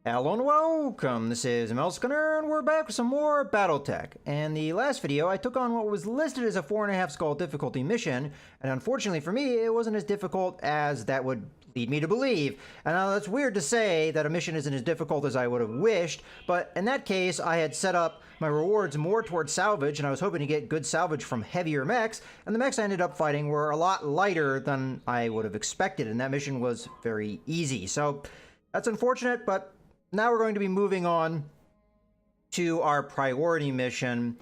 Hello and welcome, this is Mercenary, and we're back with some more BattleTech. In the last video, I took on what was listed as a 4.5 skull difficulty mission, and unfortunately for me, it wasn't as difficult as that would lead me to believe. And now that's weird to say that a mission isn't as difficult as I would have wished, but in that case, I had set up my rewards more towards salvage, and I was hoping to get good salvage from heavier mechs, and the mechs I ended up fighting were a lot lighter than I would have expected, and that mission was very easy. So that's unfortunate, but now we're going to be moving on to our priority mission,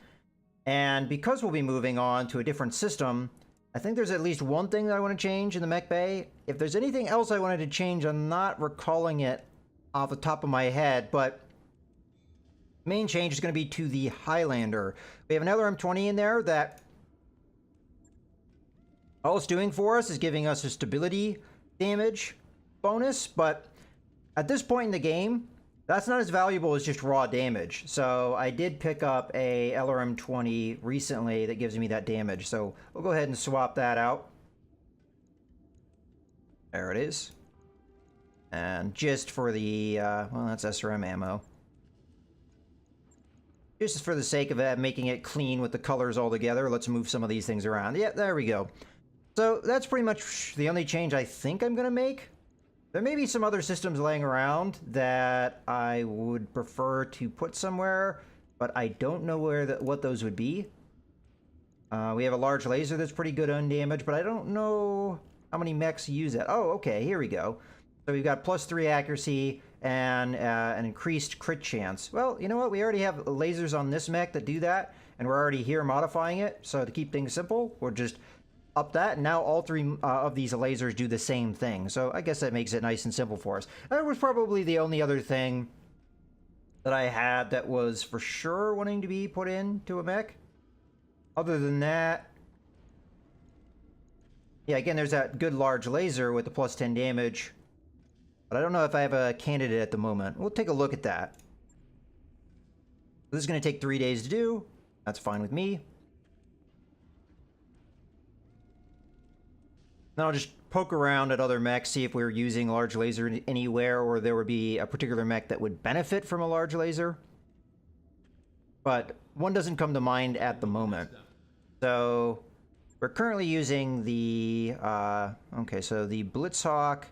and because we'll be moving on to a different system, I think there's at least one thing that I want to change in the mech bay. If there's anything else I wanted to change, I'm not recalling it off the top of my head, but main change is going to be to the Highlander. We have another M20 in there that all it's doing for us is giving us a stability damage bonus, but at this point in the game, that's not as valuable as just raw damage. So I did pick up a LRM-20 recently that gives me that damage. So we'll go ahead and swap that out. There it is. And just for the, well, that's SRM ammo. Just for the sake of making it clean with the colors all together, let's move some of these things around. Yeah, there we go. So that's pretty much the only change I think I'm going to make. There may be some other systems laying around that I would prefer to put somewhere, but I don't know what those would be. We have a large laser that's pretty good on damage, but I don't know how many mechs use that. Oh, okay, here we go. So we've got +3 accuracy and an increased crit chance. Well, you know what? We already have lasers on this mech that do that, and we're already here modifying it. So to keep things simple, we're just up that, and now all three of these lasers do the same thing. So I guess that makes it nice and simple for us. That was probably the only other thing that I had that was for sure wanting to be put into a mech. Other than that, yeah, again, there's that good large laser with the +10 damage. But I don't know if I have a candidate at the moment. We'll take a look at that. This is going to take 3 days to do. That's fine with me. Then I'll just poke around at other mechs, see if we're using large laser anywhere, or there would be a particular mech that would benefit from a large laser. But one doesn't come to mind at the moment. So we're currently using the, okay, so the Blitzhawk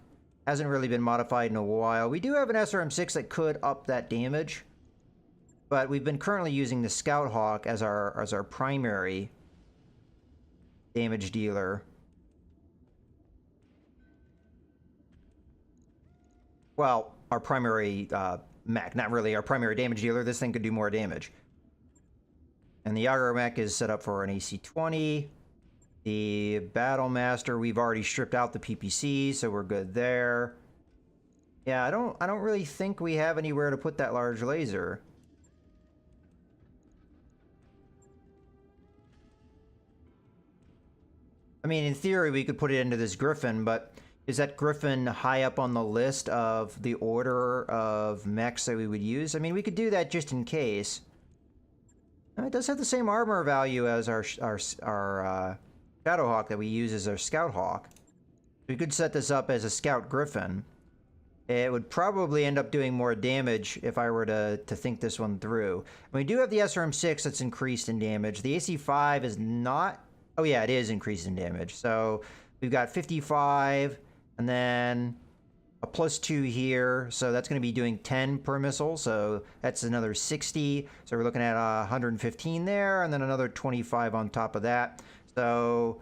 hasn't really been modified in a while. We do have an SRM-6 that could up that damage, but we've been currently using the Scout Hawk as our primary damage dealer. Well, our primary mech, not really our primary damage dealer. This thing could do more damage. And the Yager mech is set up for an AC-20. The Battle Master, we've already stripped out the PPC, so we're good there. Yeah, I don't really think we have anywhere to put that large laser. I mean, in theory, we could put it into this Griffin, but is that Griffin high up on the list of the order of mechs that we would use? I mean, we could do that just in case. It does have the same armor value as our Shadowhawk that we use as our Scout Hawk. We could set this up as a Scout Griffin. It would probably end up doing more damage if I were to think this one through. And we do have the SRM-6 that's increased in damage. The AC-5 is not... Oh yeah, it is increased in damage. So we've got 55... and then a +2 here, so that's going to be doing 10 per missile, so that's another 60. So we're looking at 115 there, and then another 25 on top of that. So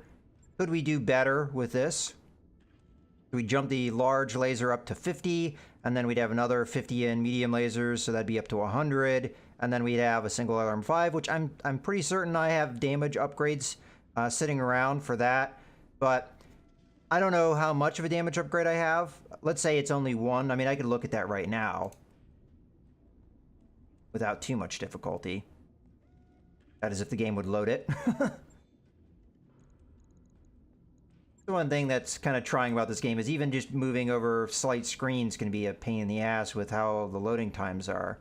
could we do better with this? We jump the large laser up to 50, and then we'd have another 50 in medium lasers, so that'd be up to 100. And then we'd have a single LRM-5, which I'm pretty certain I have damage upgrades sitting around for that, but I don't know how much of a damage upgrade I have. Let's say it's only 1. I mean, I could look at that right now without too much difficulty. That is if the game would load it. The one thing that's kind of trying about this game is even just moving over slight screens can be a pain in the ass with how the loading times are.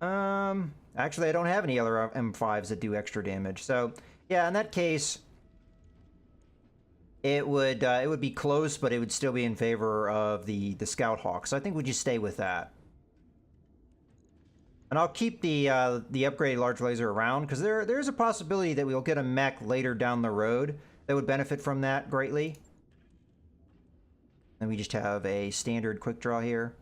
Actually, I don't have any other M5s that do extra damage. So, yeah, in that case, it would be close, but it would still be in favor of the Scout Hawk. So I think we just stay with that. And I'll keep the upgraded large laser around, because there's a possibility that we'll get a mech later down the road that would benefit from that greatly. And we just have a standard quick draw here.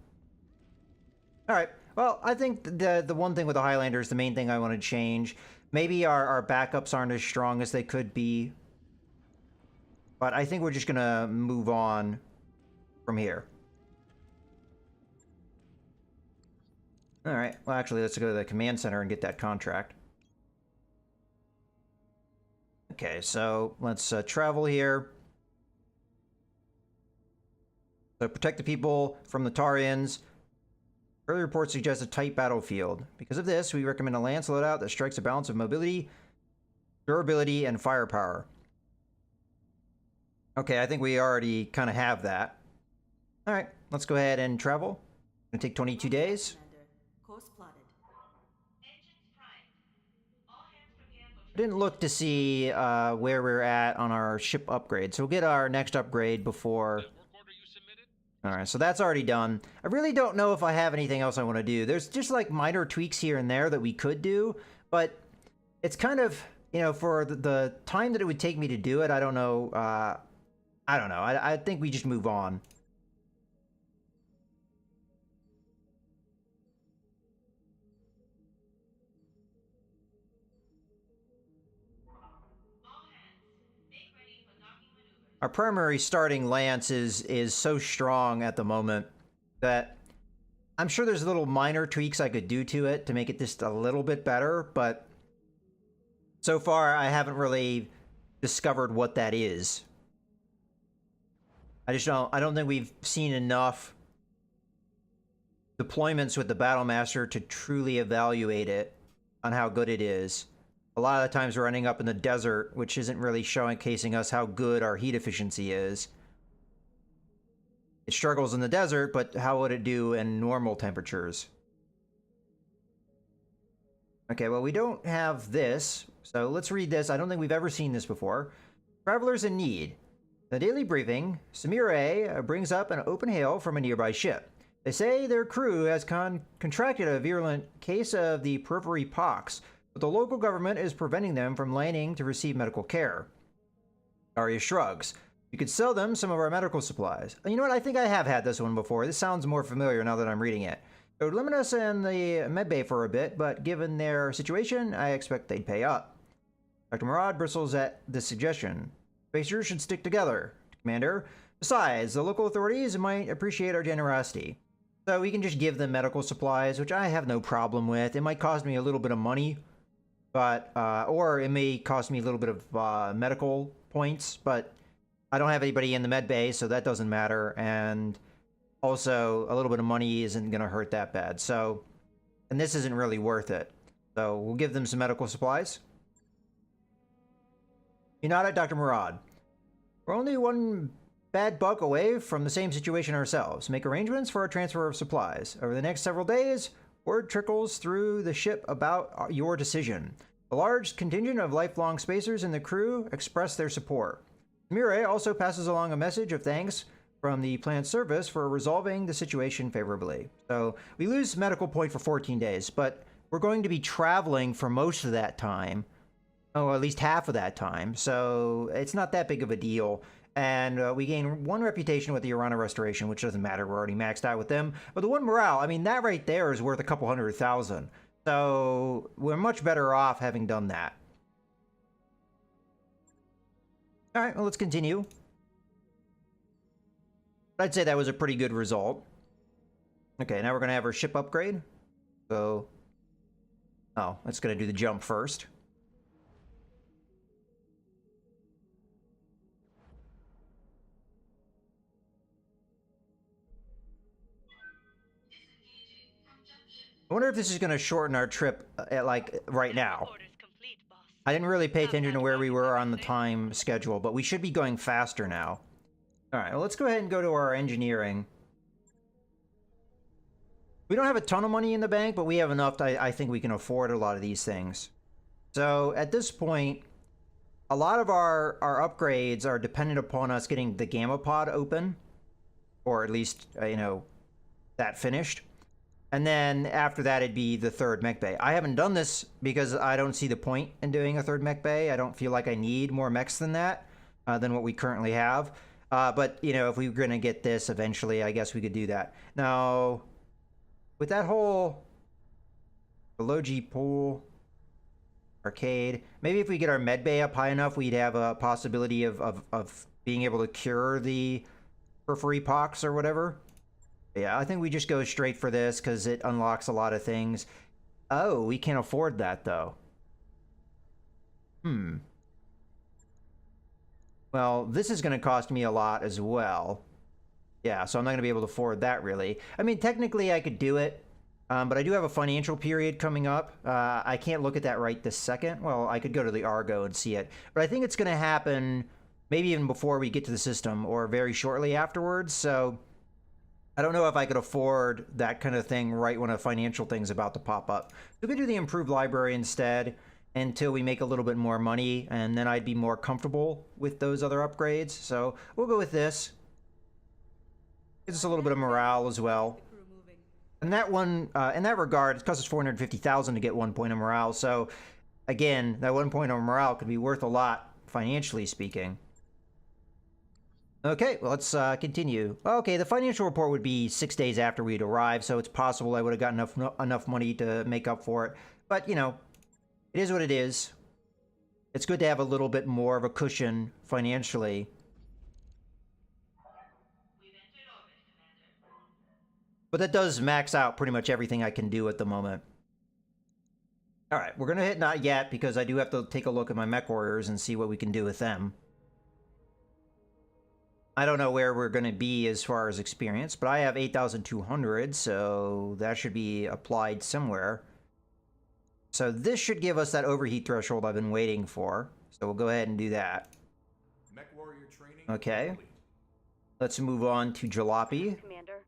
All right. Well, I think the one thing with the Highlanders, the main thing I want to change, maybe our backups aren't as strong as they could be. But I think we're just going to move on from here. All right. Well, actually, let's go to the command center and get that contract. Okay, so let's travel here. So protect the people from the Tarians. Early reports suggest a tight battlefield. Because of this, we recommend a lance loadout that strikes a balance of mobility, durability, and firepower. Okay, I think we already kind of have that. All right, let's go ahead and travel. It's gonna take 22 days. I didn't look to see where we're at on our ship upgrade, so we'll get our next upgrade before. All right, so that's already done. I really don't know if I have anything else I want to do. There's just like minor tweaks here and there that we could do, but it's kind of, you know, for the time that it would take me to do it, I don't know. I don't know. I think we just move on. Our primary starting lance is so strong at the moment that I'm sure there's little minor tweaks I could do to it to make it just a little bit better, but so far I haven't really discovered what that is. I don't think we've seen enough deployments with the Battlemaster to truly evaluate it on how good it is. A lot of the times we're ending up in the desert, which isn't really showcasing us how good our heat efficiency is. It struggles in the desert, but how would it do in normal temperatures? Okay, well, we don't have this, so let's read this. I don't think we've ever seen this before. Travelers in need. In the daily briefing, Samir A brings up an open hail from a nearby ship. They say their crew has contracted a virulent case of the periphery pox, but the local government is preventing them from landing to receive medical care. Arya shrugs. You could sell them some of our medical supplies. You know what? I think I have had this one before. This sounds more familiar now that I'm reading it. It would limit us in the medbay for a bit, but given their situation, I expect they'd pay up. Dr. Murad bristles at this suggestion. Spacers should stick together, Commander. Besides, the local authorities might appreciate our generosity. So we can just give them medical supplies, which I have no problem with. It might cost me a little bit of money, but or it may cost me a little bit of medical points, but I don't have anybody in the med bay, so that doesn't matter. And also, a little bit of money isn't going to hurt that bad. So, and this isn't really worth it. So we'll give them some medical supplies. You're not at Dr. Murad. We're only one bad buck away from the same situation ourselves. Make arrangements for a transfer of supplies. Over the next several days, word trickles through the ship about your decision. A large contingent of lifelong spacers in the crew express their support. Mire also passes along a message of thanks from the plant service for resolving the situation favorably. So we lose medical point for 14 days, but we're going to be traveling for most of that time. Oh, at least half of that time. So it's not that big of a deal. And we gain 1 reputation with the Urana Restoration, which doesn't matter. We're already maxed out with them. But the 1 morale, I mean, that right there is worth a couple 100,000. So we're much better off having done that. All right, well, let's continue. I'd say that was a pretty good result. Okay, now we're going to have our ship upgrade. So, oh, it's going to do the jump first. I wonder if this is going to shorten our trip, like, right now. I didn't really pay attention to where we were on the time schedule, but we should be going faster now. All right, well, let's go ahead and go to our engineering. We don't have a ton of money in the bank, but we have enough I think we can afford a lot of these things. So at this point, a lot of our upgrades are dependent upon us getting the Gamma Pod open, or at least, you know, that finished. And then after that, it'd be the third mech bay. I haven't done this because I don't see the point in doing a third mech bay. I don't feel like I need more mechs than that, than what we currently have. But, you know, if we were going to get this eventually, I guess we could do that. Now, with that whole below G pool, arcade, maybe if we get our med bay up high enough, we'd have a possibility of being able to cure the periphery pox or whatever. Yeah, I think we just go straight for this because it unlocks a lot of things. Oh, we can't afford that, though. Well, this is going to cost me a lot as well. Yeah, so I'm not going to be able to afford that, really. I mean, technically, I could do it, but I do have a financial period coming up. I can't look at that right this second. Well, I could go to the Argo and see it. But I think it's going to happen maybe even before we get to the system or very shortly afterwards, so I don't know if I could afford that kind of thing right when a financial thing's about to pop up. We could do the improved library instead until we make a little bit more money, and then I'd be more comfortable with those other upgrades. So we'll go with this. Gives us a little bit of morale as well. And that one, in that regard, it costs us 450,000 to get 1 point of morale. So again, that 1 point of morale could be worth a lot, financially speaking. Okay, well, let's continue. Okay, the financial report would be 6 days after we'd arrived, so it's possible I would have got enough money to make up for it. But, you know, it is what it is. It's good to have a little bit more of a cushion financially. But that does max out pretty much everything I can do at the moment. All right, we're going to hit not yet because I do have to take a look at my mech warriors and see what we can do with them. I don't know where we're going to be as far as experience, but I have 8,200, so that should be applied somewhere. So this should give us that overheat threshold I've been waiting for. So we'll go ahead and do that. Mech warrior training okay. Complete. Let's move on to Jalopy. Commander.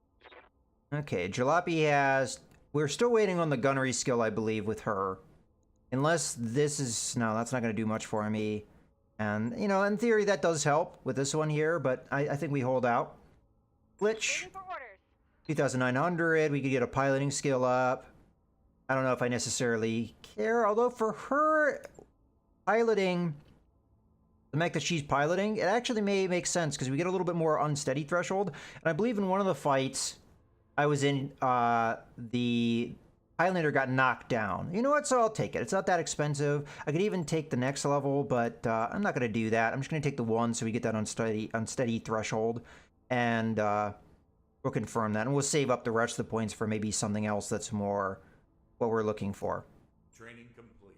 Okay, Jalopy has... We're still waiting on the gunnery skill, I believe, with her. Unless this is... No, that's not going to do much for me. And, you know, in theory, that does help with this one here, but I think we hold out. Glitch. 2,900. We could get a piloting skill up. I don't know if I necessarily care, although for her piloting, the mech that she's piloting, it actually may make sense because we get a little bit more unsteady threshold. And I believe in one of the fights I was in, the Highlander got knocked down. You know what? So I'll take it. It's not that expensive. I could even take the next level, but I'm not going to do that. I'm just going to take the one so we get that unsteady threshold. And we'll confirm that. And we'll save up the rest of the points for maybe something else that's more what we're looking for. Training complete.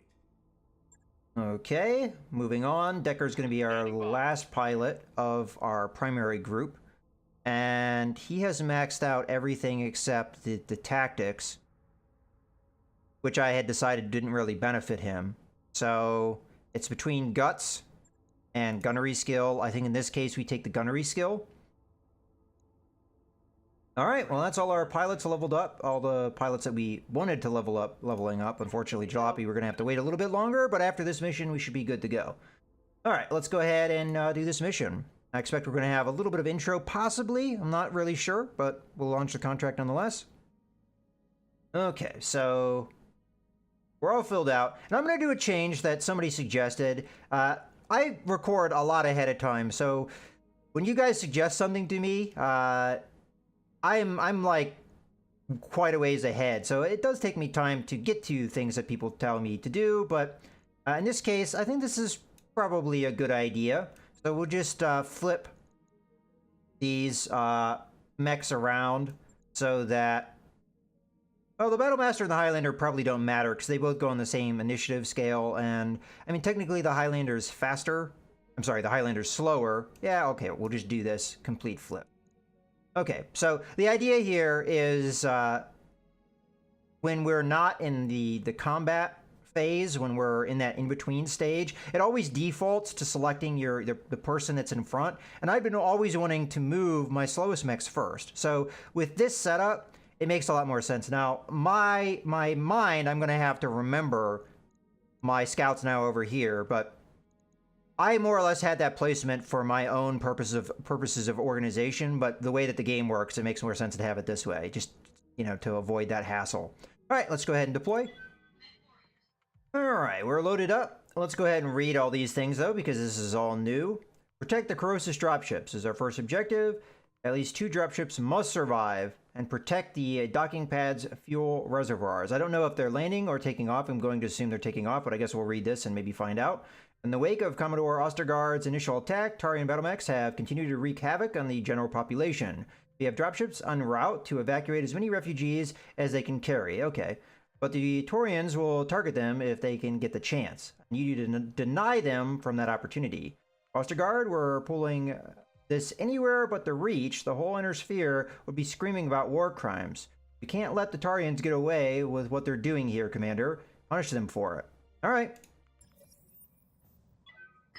Okay, moving on. Decker's going to be our last pilot of our primary group. And he has maxed out everything except the tactics, which I had decided didn't really benefit him. So it's between guts and gunnery skill. I think in this case we take the gunnery skill. All right, well, that's all our pilots leveled up. All the pilots that we wanted to leveling up. Unfortunately, Jalopy, we're going to have to wait a little bit longer, but after this mission, we should be good to go. All right, let's go ahead and do this mission. I expect we're going to have a little bit of intro, possibly. I'm not really sure, but we'll launch the contract nonetheless. Okay, so we're all filled out. And I'm going to do a change that somebody suggested. I record a lot ahead of time, so when you guys suggest something to me, I'm like quite a ways ahead, so it does take me time to get to things that people tell me to do, but in this case, I think this is probably a good idea. So we'll just flip these mechs around so that... Well, the Battlemaster and the Highlander probably don't matter because they both go on the same initiative scale, and I mean, technically the Highlander is faster. I'm sorry, the Highlander's slower. Yeah, okay, we'll just do this. Complete flip. Okay, so the idea here is when we're not in the combat phase, when we're in that in-between stage, it always defaults to selecting the person that's in front, and I've been always wanting to move my slowest mechs first. So with this setup, it makes a lot more sense. Now, my mind, I'm going to have to remember my scouts now over here, but I more or less had that placement for my own purposes of organization, but the way that the game works, it makes more sense to have it this way, just, you know, to avoid that hassle. All right, let's go ahead and deploy. All right, we're loaded up. Let's go ahead and read all these things, though, because this is all new. Protect the Coriolis dropships is our first objective. At least 2 dropships must survive and protect the docking pad's fuel reservoirs. I don't know if they're landing or taking off. I'm going to assume they're taking off, but I guess we'll read this and maybe find out. In the wake of Commodore Ostergaard's initial attack, Tarian battle mechs have continued to wreak havoc on the general population. We have dropships en route to evacuate as many refugees as they can carry. Okay. But the Taurians will target them if they can get the chance. I need you to deny them from that opportunity. Ostergaard were pulling this anywhere but the Reach. The whole inner sphere would be screaming about war crimes. We can't let the Taurians get away with what they're doing here, Commander. Punish them for it. All right.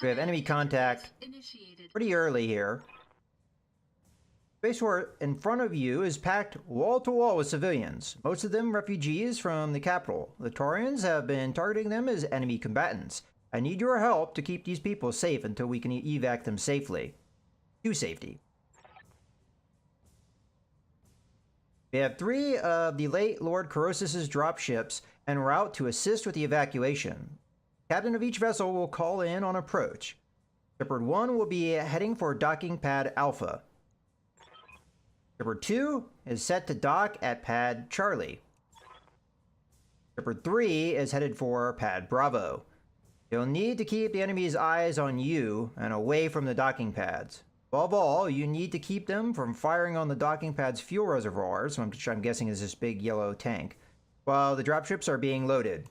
We have enemy contact pretty early here. Space war in front of you is packed wall to wall with civilians, most of them refugees from the capital. The Taurians have been targeting them as enemy combatants. I need your help to keep these people safe until we can evac them safely. To safety. We have 3 of the late Lord Coriolis' dropships en route to assist with the evacuation. Captain of each vessel will call in on approach. Shepard 1 will be heading for docking pad Alpha. Shepard 2 is set to dock at pad Charlie. Shepard 3 is headed for pad Bravo. You'll need to keep the enemy's eyes on you and away from the docking pads. Above all, you need to keep them from firing on the docking pad's fuel reservoirs, which I'm guessing is this big yellow tank, while the dropships are being loaded.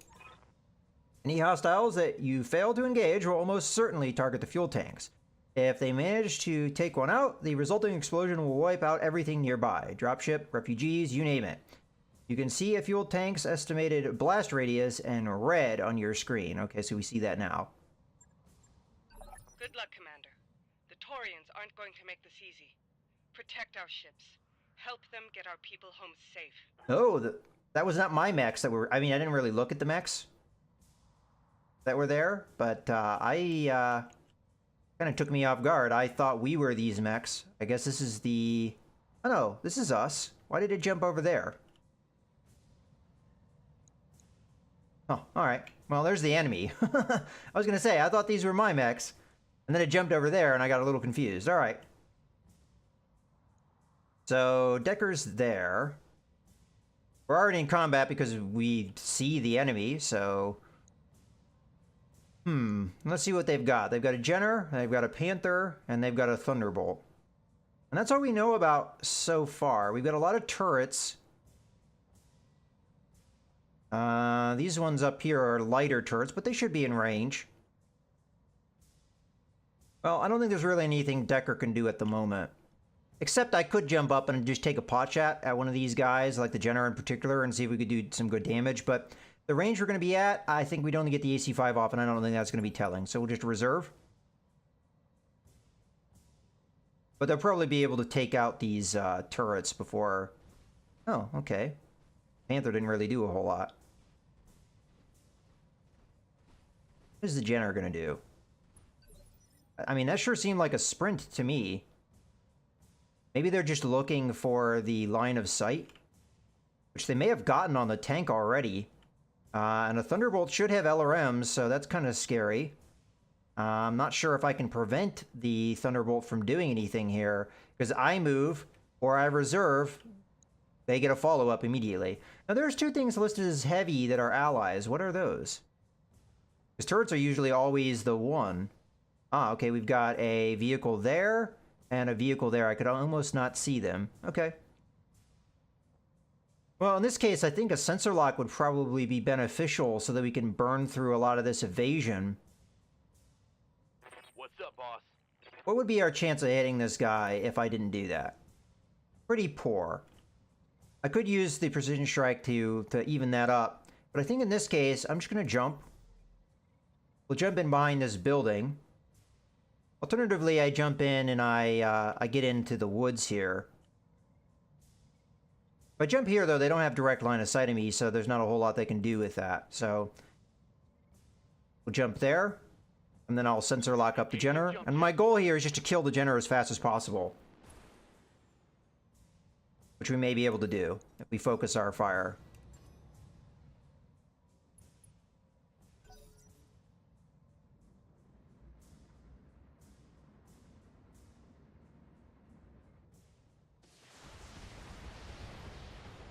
Any hostiles that you fail to engage will almost certainly target the fuel tanks. If they manage to take one out, the resulting explosion will wipe out everything nearby. Dropship, refugees, you name it. You can see a fuel tank's estimated blast radius in red on your screen. Okay, so we see that now. Good luck, Commander. The Taurians aren't going to make this easy. Protect our ships. Help them get our people home safe. Oh, that was not my mechs that were... I mean, I didn't really look at the mechs that were there, but kind of took me off guard. I thought we were these mechs. I guess this is the... Oh no, this is us. Why did it jump over there? Oh, alright. Well, there's the enemy. I was gonna say, I thought these were my mechs. And then it jumped over there and I got a little confused. Alright. So, Decker's there. We're already in combat because we see the enemy, so... Let's see what they've got. They've got a Jenner, they've got a Panther, and they've got a Thunderbolt. And that's all we know about so far. We've got a lot of turrets. These ones up here are lighter turrets, but they should be in range. Well, I don't think there's really anything Decker can do at the moment. Except I could jump up and just take a pot shot at one of these guys, like the Jenner in particular, and see if we could do some good damage, but... The range we're going to be at, I think we'd only get the AC-5 off, and I don't think that's going to be telling. So we'll just reserve. But they'll probably be able to take out these turrets before... Oh, okay. Panther didn't really do a whole lot. What is the Jenner going to do? I mean, that sure seemed like a sprint to me. Maybe they're just looking for the line of sight, which they may have gotten on the tank already. And a Thunderbolt should have LRMs, so that's kind of scary. I'm not sure if I can prevent the Thunderbolt from doing anything here, because I move, or I reserve, they get a follow-up immediately. Now, there's 2 things listed as heavy that are allies. What are those? Because turrets are usually always the one. Ah, okay, we've got a vehicle there, and a vehicle there. I could almost not see them. Okay. Well, in this case, I think a sensor lock would probably be beneficial so that we can burn through a lot of this evasion. What's up, boss? What would be our chance of hitting this guy if I didn't do that? Pretty poor. I could use the precision strike to even that up, but I think in this case, I'm just going to jump. We'll jump in behind this building. Alternatively, I jump in and I get into the woods here. If I jump here, though, they don't have direct line of sight of me, so there's not a whole lot they can do with that. So, we'll jump there. And then I'll sensor lock up the Jenner. And my goal here is just to kill the Jenner as fast as possible. Which we may be able to do if we focus our fire.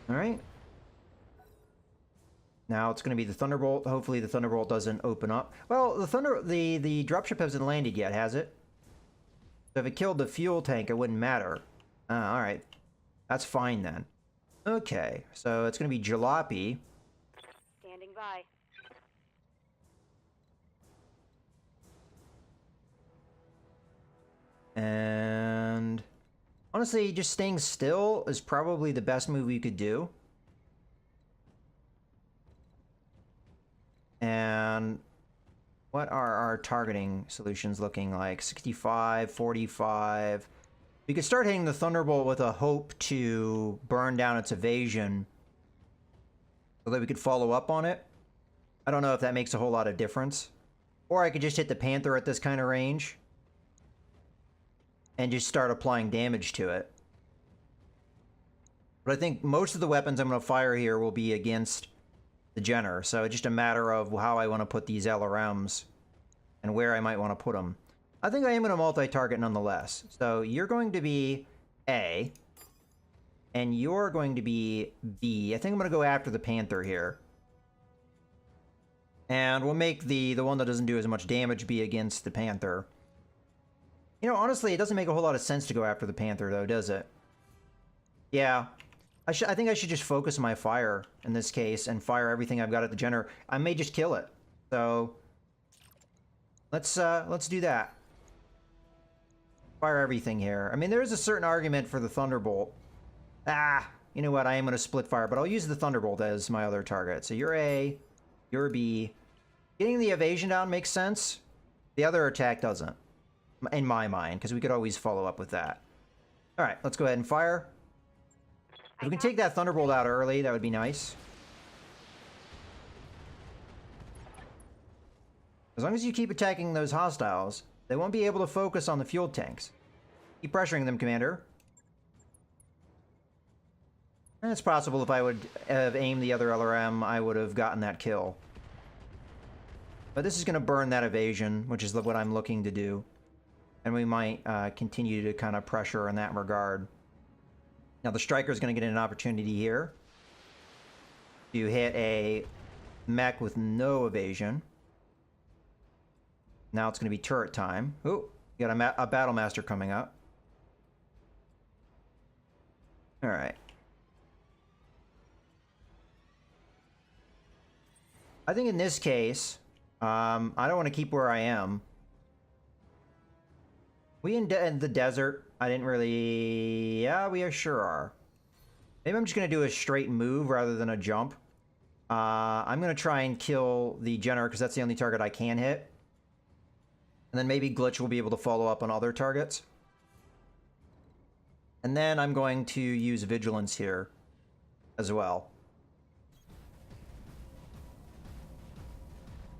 Alright. Now it's going to be the Thunderbolt. Hopefully the Thunderbolt doesn't open up. Well, the dropship hasn't landed yet, has it? So if it killed the fuel tank, it wouldn't matter. Alright. That's fine then. Okay, so it's going to be Jalopy. Standing by. And honestly, just staying still is probably the best move you could do. And what are our targeting solutions looking like? 65, 45. We could start hitting the Thunderbolt with a hope to burn down its evasion so that we could follow up on it. I don't know if that makes a whole lot of difference. Or I could just hit the Panther at this kind of range and just start applying damage to it. But I think most of the weapons I'm going to fire here will be against the Jenner, so it's just a matter of how I want to put these LRMs and where I might want to put them. I think I am going to multi-target nonetheless. So you're going to be A, and you're going to be B. I think I'm going to go after the Panther here. And we'll make the one that doesn't do as much damage be against the Panther. You know, honestly, it doesn't make a whole lot of sense to go after the Panther, though, does it? Yeah. I think I should just focus my fire in this case and fire everything I've got at the Jenner. I may just kill it. So let's do that. Fire everything here. I mean, there is a certain argument for the Thunderbolt. You know what? I am going to split fire, but I'll use the Thunderbolt as my other target. So you're A, you're B. Getting the evasion down makes sense. The other attack doesn't, in my mind, because we could always follow up with that. All right, let's go ahead and fire. If we can take that Thunderbolt out early, that would be nice. As long as you keep attacking those hostiles, they won't be able to focus on the fuel tanks. Keep pressuring them, Commander. And it's possible if I would have aimed the other LRM, I would have gotten that kill. But this is going to burn that evasion, which is what I'm looking to do. And we might continue to kind of pressure in that regard. Now the Striker is going to get an opportunity here to hit a mech with no evasion. Now it's going to be turret time. Oh, you got a Battle Master coming up. All right. I think in this case, I don't want to keep where I am. We in the desert. I didn't really... Yeah, we sure are. Maybe I'm just going to do a straight move rather than a jump. I'm going to try and kill the Jenner because that's the only target I can hit. And then maybe Glitch will be able to follow up on other targets. And then I'm going to use Vigilance here as well.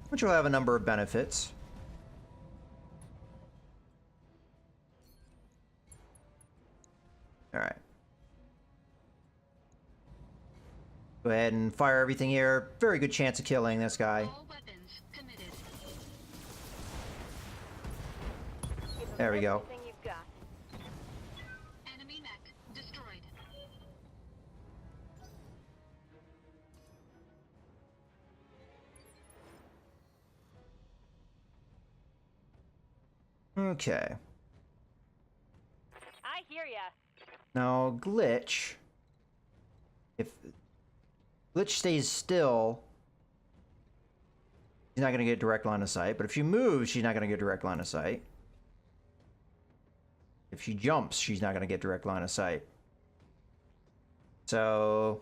Which will have a number of benefits. All right. Go ahead and fire everything here. Very good chance of killing this guy. All weapons committed. There we go. Everything you've got. Enemy mech destroyed. Okay. I hear ya. Now, Glitch... If Glitch stays still, she's not going to get direct line of sight. But if she moves, she's not going to get direct line of sight. If she jumps, she's not going to get direct line of sight. So...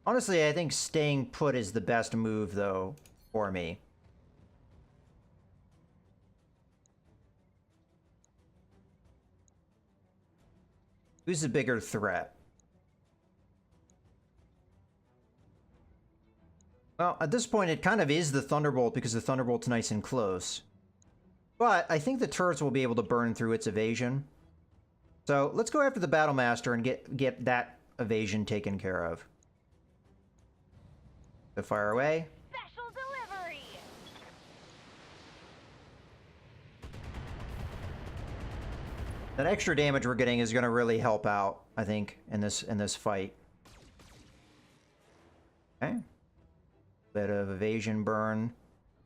Honestly, I think staying put is the best move, though, for me. Who's the bigger threat? Well, at this point, it kind of is the Thunderbolt because the Thunderbolt's nice and close. But I think the turrets will be able to burn through its evasion. So let's go after the Battlemaster and get that evasion taken care of. So fire away. Special delivery. That extra damage we're getting is going to really help out, I think, in this fight. Okay. Bit of evasion burn.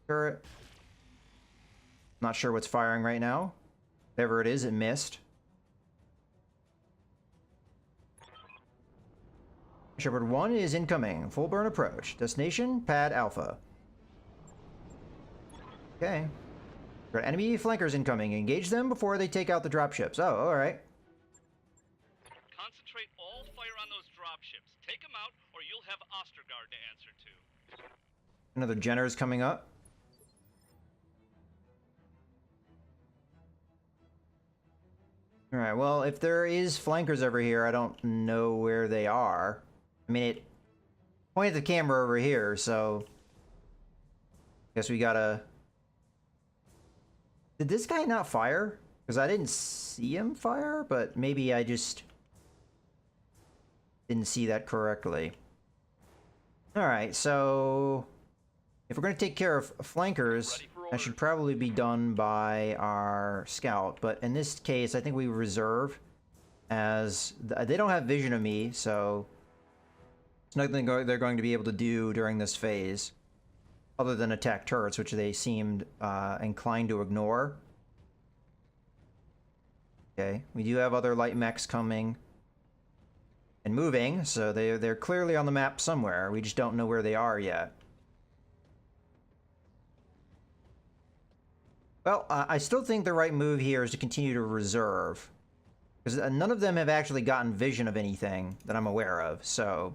Turret. Not sure what's firing right now. Whatever it is, it missed. Shepard 1 is incoming. Full burn approach. Destination, Pad Alpha. Okay. Got enemy flankers incoming. Engage them before they take out the dropships. Oh, alright. Concentrate all fire on those dropships. Take them out, or you'll have Ostergaard to answer to. Another Jenner's coming up. Alright, well, if there is flankers over here, I don't know where they are. I mean, it pointed the camera over here, so... Guess we gotta... Did this guy not fire? Because I didn't see him fire, but maybe I just... didn't see that correctly. Alright, so... If we're going to take care of flankers, that should probably be done by our scout. But in this case, I think we reserve as... They don't have vision of me, so... There's nothing they're going to be able to do during this phase. Other than attack turrets, which they seemed inclined to ignore. Okay, we do have other light mechs coming and moving, so they're clearly on the map somewhere. We just don't know where they are yet. Well, I still think the right move here is to continue to reserve. Because none of them have actually gotten vision of anything that I'm aware of, so...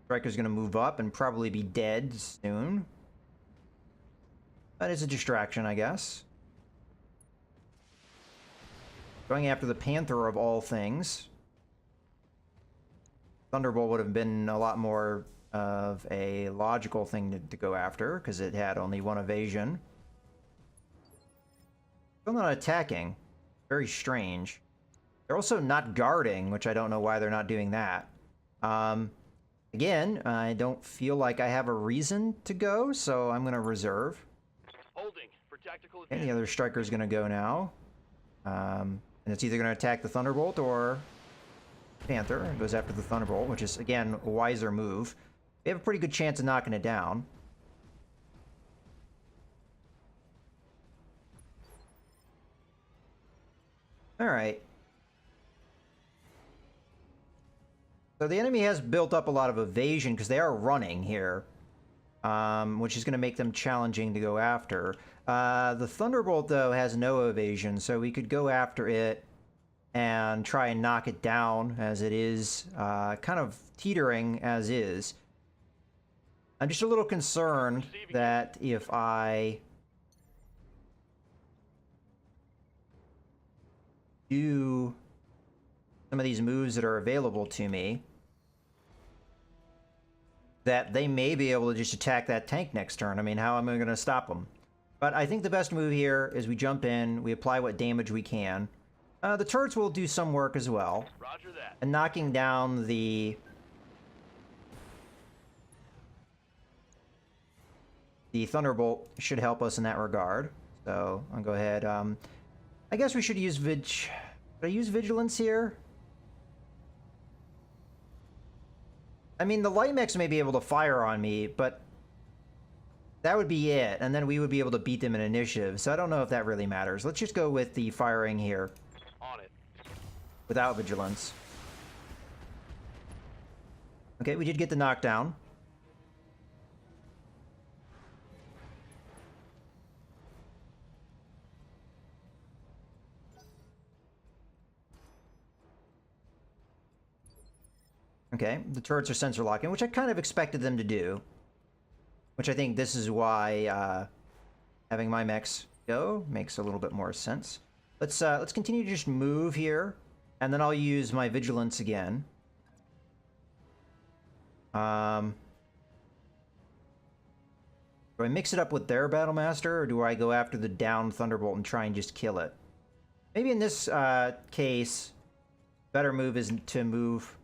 Striker's gonna move up and probably be dead soon. That is a distraction, I guess. Going after the Panther of all things. Thunderbolt would have been a lot more of a logical thing to go after, because it had only one evasion. Still not attacking. Very strange. They're also not guarding, which I don't know why they're not doing that. Again, I don't feel like I have a reason to go, so I'm going to reserve. Holding for tactical And the other striker's going to go now. And it's either going to attack the Thunderbolt or Panther. It goes after the Thunderbolt, which is, again, a wiser move. They have a pretty good chance of knocking it down. Alright. So the enemy has built up a lot of evasion because they are running here. Which is going to make them challenging to go after. The Thunderbolt, though, has no evasion, so we could go after it and try and knock it down as it is, kind of teetering as is. I'm just a little concerned that if I do some of these moves that are available to me, that they may be able to just attack that tank next turn. I mean, how am I going to stop them? But I think the best move here is we jump in, we apply what damage we can. The turrets will do some work as well. Roger that. And knocking down the Thunderbolt should help us in that regard. So I'll go ahead. I guess we should use Should I use Vigilance here? I mean, the light mechs may be able to fire on me, but that would be it. And then we would be able to beat them in initiative. So I don't know if that really matters. Let's just go with the firing here. On it. Without Vigilance. Okay, we did get the knockdown. Okay, the turrets are sensor locking, which I kind of expected them to do. Which I think this is why having my mechs go makes a little bit more sense. Let's continue to just move here, and then I'll use my Vigilance again. Do I mix it up with their Battlemaster, or do I go after the down Thunderbolt and try and just kill it? Maybe in this case, better move is to move...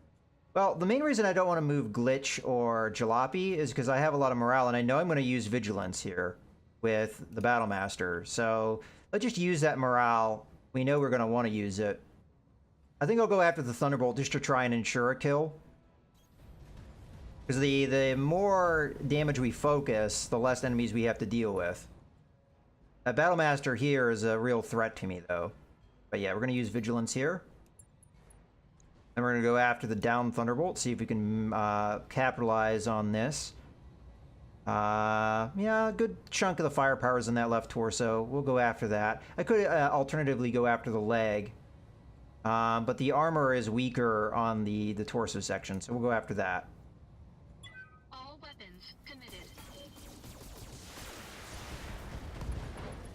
Well, the main reason I don't want to move Glitch or Jalopy is because I have a lot of morale, and I know I'm going to use Vigilance here with the Battlemaster. So let's just use that morale. We know we're going to want to use it. I think I'll go after the Thunderbolt just to try and ensure a kill. Because the more damage we focus, the less enemies we have to deal with. That Battlemaster here is a real threat to me, though. But yeah, we're going to use Vigilance here. Then we're going to go after the down Thunderbolt, see if we can capitalize on this. Yeah, a good chunk of the firepower is in that left torso. We'll go after that. I could alternatively go after the leg. But the armor is weaker on the torso section, so we'll go after that. All weapons committed.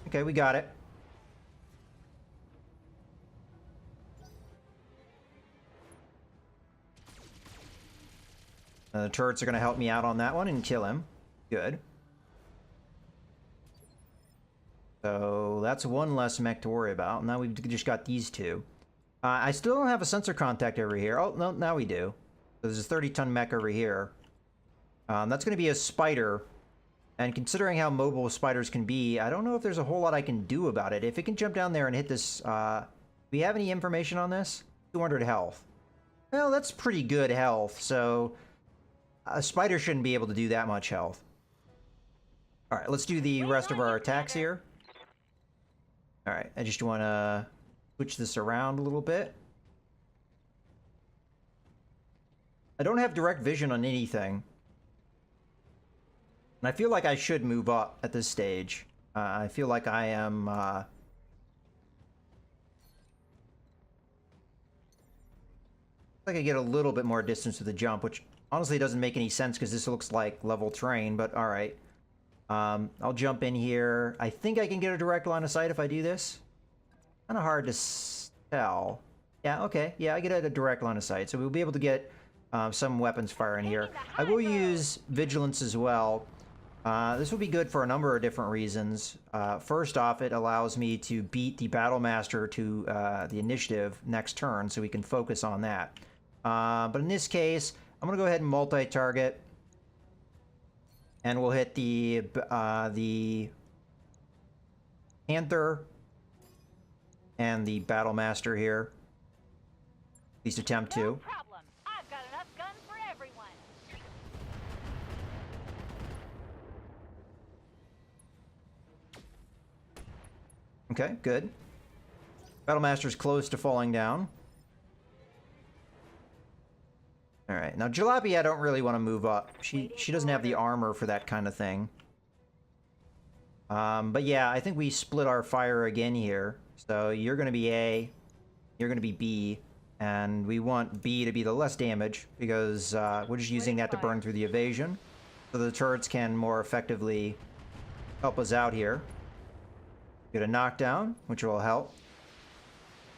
Okay, we got it. The turrets are going to help me out on that one and kill him. Good. So that's one less mech to worry about. Now we've just got these two. I still don't have a sensor contact over here. Oh, no, now we do. So there's a 30-ton mech over here. That's going to be a spider. And considering how mobile spiders can be, I don't know if there's a whole lot I can do about it. If it can jump down there and hit this... do we have any information on this? 200 health. Well, that's pretty good health, so... A spider shouldn't be able to do that much health. Alright, let's do the rest of our attacks here. Alright, I just want to switch this around a little bit. I don't have direct vision on anything. And I feel like I should move up at this stage. I feel like I am... I get a little bit more distance with the jump, which honestly doesn't make any sense because this looks like level terrain, but alright. I'll jump in here. I think I can get a direct line of sight if I do this. Kind of hard to tell. Yeah, okay. Yeah, I get a direct line of sight, so we'll be able to get some weapons fire in here. I will use Vigilance as well. This will be good for a number of different reasons. First off, it allows me to beat the Battlemaster to the initiative next turn, so we can focus on that. But in this case, I'm going to go ahead and multi-target. And we'll hit the Panther and the Battlemaster here. At least attempt to. No problem. I've got enough guns for everyone. Okay, good. Battlemaster's close to falling down. Alright, now Jalopy I don't really want to move up. She doesn't have the armor for that kind of thing. But yeah, I think we split our fire again here. So you're going to be A, you're going to be B, and we want B to be the less damage because we're just using that to burn through the evasion. So the turrets can more effectively help us out here. Get a knockdown, which will help.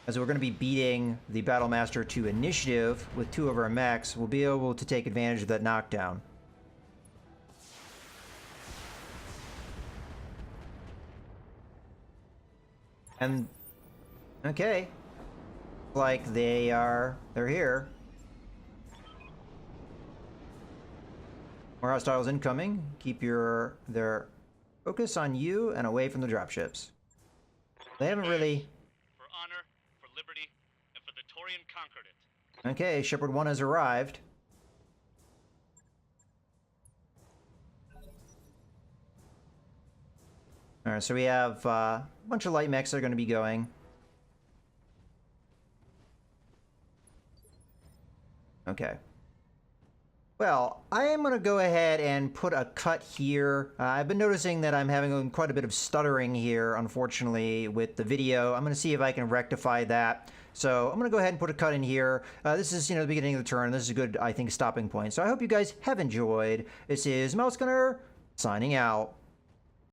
As we're going to be beating the Battlemaster to initiative with 2 of our mechs, we'll be able to take advantage of that knockdown. And, okay. Like they're here. More hostiles incoming. Keep their focus on you and away from the dropships. They haven't really... For honor, for liberty, and for the Torian conquered it. Okay, Shepherd 1 has arrived. Alright, so we have a bunch of light mechs that are going to be going. Okay. Well, I am going to go ahead and put a cut here. I've been noticing that I'm having quite a bit of stuttering here, unfortunately, with the video. I'm going to see if I can rectify that. So I'm going to go ahead and put a cut in here. This is, the beginning of the turn. This is a good, I think, stopping point. So I hope you guys have enjoyed. This is Mouse Gunner, signing out.